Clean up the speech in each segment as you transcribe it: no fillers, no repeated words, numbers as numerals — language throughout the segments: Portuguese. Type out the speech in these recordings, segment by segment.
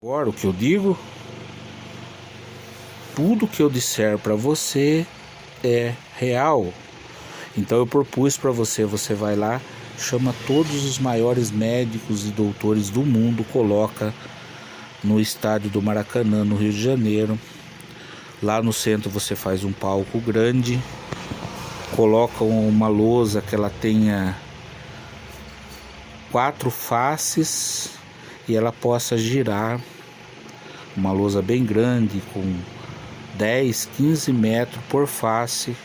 Agora, o que eu digo, tudo que eu disser para você é real. Então eu propus para você, você vai lá, chama todos os maiores médicos e doutores do mundo, coloca no estádio do Maracanã, no Rio de Janeiro. Lá no centro você faz um palco grande, coloca uma lousa que ela tenha 4 faces e ela possa girar, uma lousa bem grande com 10, 15 metros por face,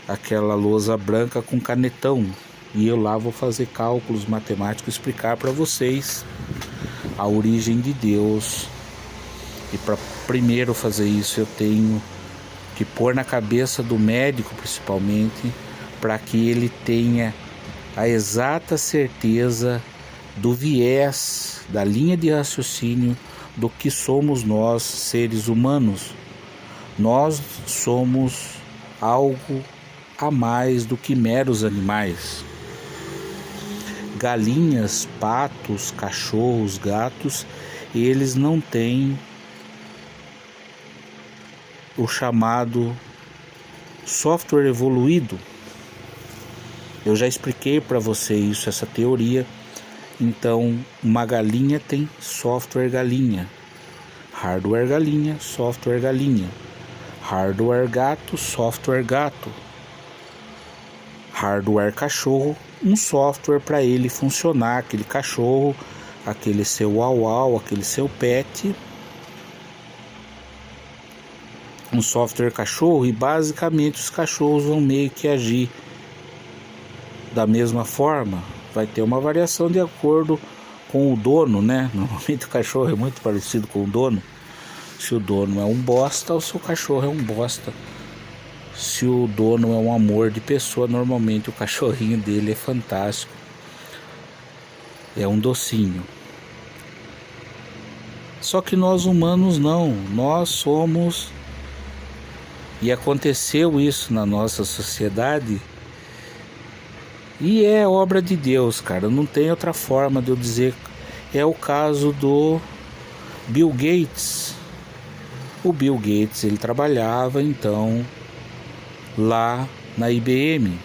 aquela lousa branca com canetão, e eu lá vou fazer cálculos matemáticos, explicar para vocês a origem de Deus. E para primeiro fazer isso eu tenho que pôr na cabeça do médico, principalmente, para que ele tenha a exata certeza do viés, da linha de raciocínio do que somos nós, seres humanos. Nós somos algo a mais do que meros animais. Galinhas, patos, cachorros, gatos, eles não têm o chamado software evoluído. Eu já expliquei para você isso, essa teoria. Então, uma galinha tem software galinha, hardware galinha, software galinha, hardware gato, software gato, hardware cachorro, um software para ele funcionar, aquele cachorro, aquele seu uau-uau, aquele seu pet, um software cachorro, e basicamente os cachorros vão meio que agir da mesma forma. Vai ter uma variação de acordo com o dono, né? Normalmente o cachorro é muito parecido com o dono. Se o dono é um bosta, o seu cachorro é um bosta. Se o dono é um amor de pessoa, normalmente o cachorrinho dele é fantástico. É um docinho. Só que nós humanos não. Nós somos... E aconteceu isso na nossa sociedade... E é obra de Deus, cara. Não tem outra forma de eu dizer. É o caso do Bill Gates. O Bill Gates, ele trabalhava então lá na IBM.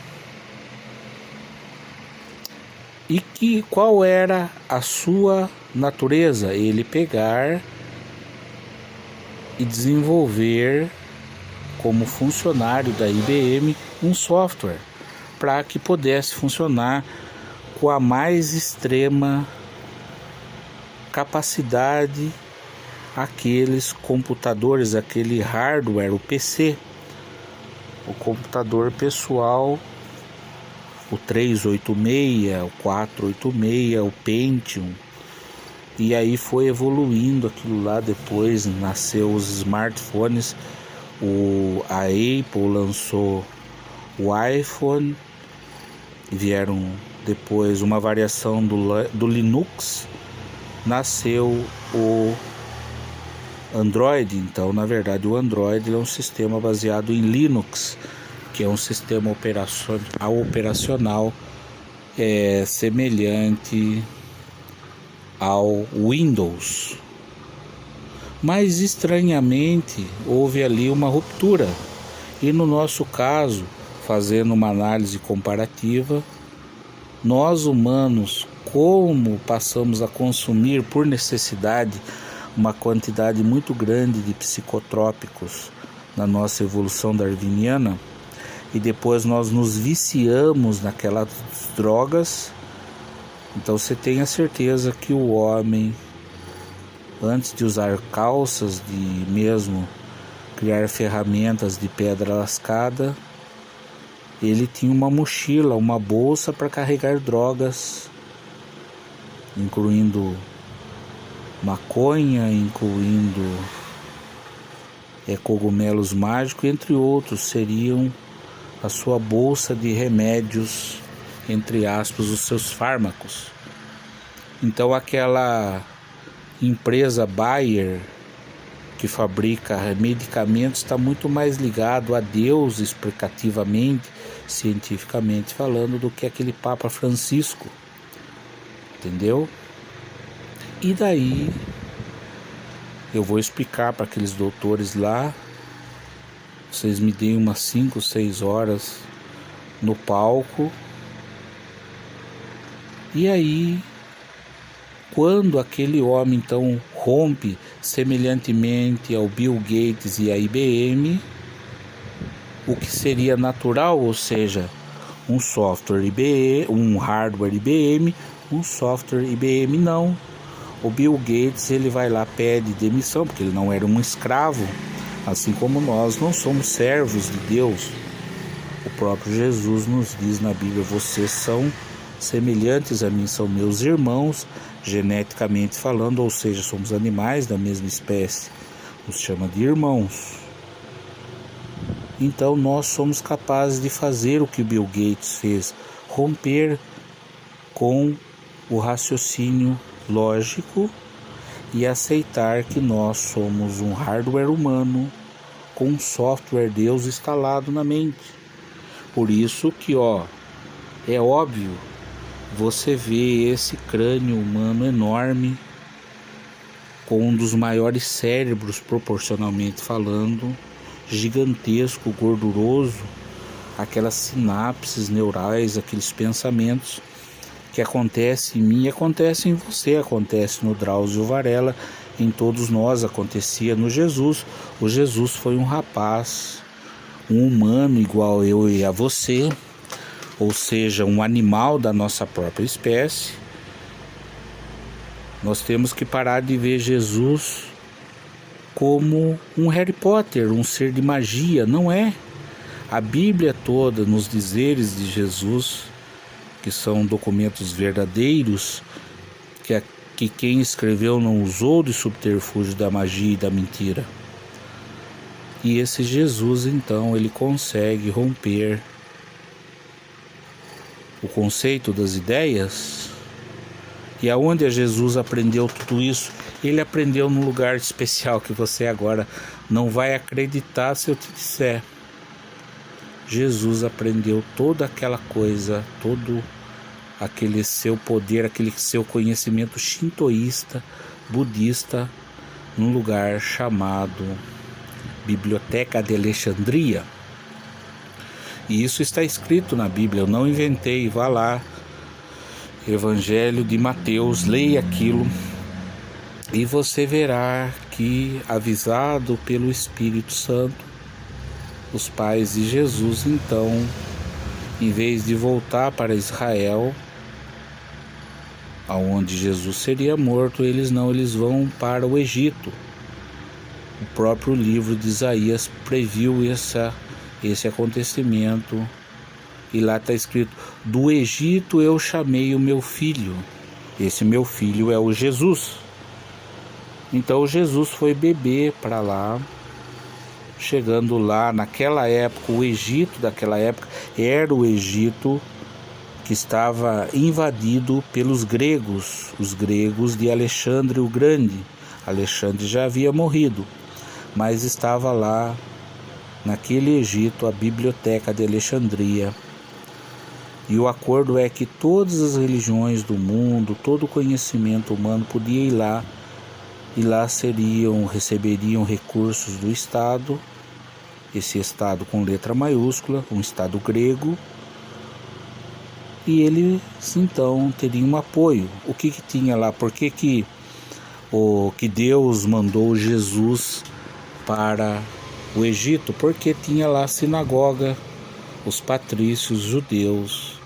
E qual era a sua natureza? Ele pegar e desenvolver como funcionário da IBM um software para que pudesse funcionar com a mais extrema capacidade aqueles computadores, aquele hardware, o PC, o computador pessoal, o 386, o 486, o Pentium. E aí foi evoluindo aquilo lá. Depois nasceu os smartphones, a Apple lançou o iPhone, vieram depois uma variação do Linux, nasceu o Android. Então, na verdade, o Android é um sistema baseado em Linux, que é um sistema operacional semelhante ao Windows. Mas, estranhamente, houve ali uma ruptura. E no nosso caso, fazendo uma análise comparativa, nós humanos, como passamos a consumir por necessidade uma quantidade muito grande de psicotrópicos na nossa evolução darwiniana, e depois nós nos viciamos naquelas drogas. Então você tenha certeza que o homem, antes de usar calças, de mesmo criar ferramentas de pedra lascada, ele tinha uma mochila, uma bolsa para carregar drogas, incluindo maconha, incluindo cogumelos mágicos, entre outros. Seriam a sua bolsa de remédios, entre aspas, os seus fármacos. Então aquela empresa Bayer, que fabrica medicamentos, está muito mais ligado a Deus, explicativamente, cientificamente falando, do que aquele Papa Francisco, entendeu? E daí eu vou explicar para aqueles doutores lá, vocês me deem umas 5, 6 horas no palco. E aí, quando aquele homem então rompe semelhantemente ao Bill Gates e à IBM, o que seria natural, ou seja, um software IBM, um hardware IBM, um software IBM não. O Bill Gates, ele vai lá, pede demissão, porque ele não era um escravo, assim como nós não somos servos de Deus. O próprio Jesus nos diz na Bíblia: vocês são semelhantes a mim, são meus irmãos, geneticamente falando, ou seja, somos animais da mesma espécie, nos chama de irmãos. Então nós somos capazes de fazer o que Bill Gates fez, romper com o raciocínio lógico e aceitar que nós somos um hardware humano com um software Deus instalado na mente. Por isso que, é óbvio, você vê esse crânio humano enorme, com um dos maiores cérebros proporcionalmente falando, gigantesco, gorduroso, aquelas sinapses neurais, aqueles pensamentos que acontecem em mim, acontece em você, acontece no Drauzio Varela, em todos nós, acontecia no Jesus. O Jesus foi um rapaz, um humano igual eu e a você, ou seja, um animal da nossa própria espécie. Nós temos que parar de ver Jesus como um Harry Potter, um ser de magia. Não é. A Bíblia toda, nos dizeres de Jesus, que são documentos verdadeiros, que quem escreveu não usou de subterfúgio da magia e da mentira. E esse Jesus, então, ele consegue romper o conceito das ideias. E aonde Jesus aprendeu tudo isso? Ele aprendeu num lugar especial que você agora não vai acreditar se eu te disser. Jesus aprendeu toda aquela coisa, todo aquele seu poder, aquele seu conhecimento shintoísta, budista, num lugar chamado Biblioteca de Alexandria. E isso está escrito na Bíblia, eu não inventei. Vá lá, Evangelho de Mateus, leia aquilo e você verá que, avisado pelo Espírito Santo, os pais de Jesus, então, em vez de voltar para Israel, aonde Jesus seria morto, eles vão para o Egito. O próprio livro de Isaías previu esse acontecimento, e lá está escrito: do Egito eu chamei o meu filho. Esse meu filho é o Jesus. Então Jesus foi bebê para lá. Chegando lá, naquela época, o Egito daquela época era o Egito que estava invadido pelos gregos, os gregos de Alexandre o Grande. Alexandre já havia morrido, mas estava lá, naquele Egito, a Biblioteca de Alexandria. E o acordo é que todas as religiões do mundo, todo o conhecimento humano podia ir lá, e lá receberiam recursos do Estado, esse Estado com letra maiúscula, um Estado grego, e eles então teriam um apoio. O que tinha lá? Por que Deus mandou Jesus para o Egito? Porque tinha lá a sinagoga, os patrícios judeus,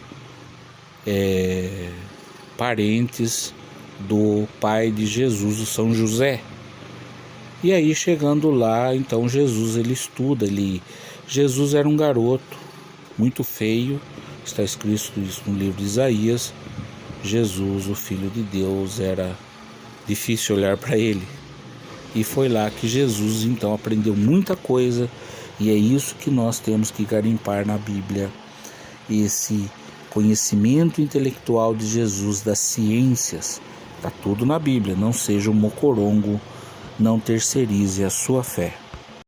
parentes do pai de Jesus, o São José. E aí, chegando lá, então Jesus ele estuda. Jesus era um garoto muito feio, está escrito isso no livro de Isaías. Jesus, o Filho de Deus, era difícil olhar para ele. E foi lá que Jesus então aprendeu muita coisa, e é isso que nós temos que garimpar na Bíblia, esse conhecimento intelectual de Jesus, das ciências. Está tudo na Bíblia. Não seja um mocorongo, não terceirize a sua fé.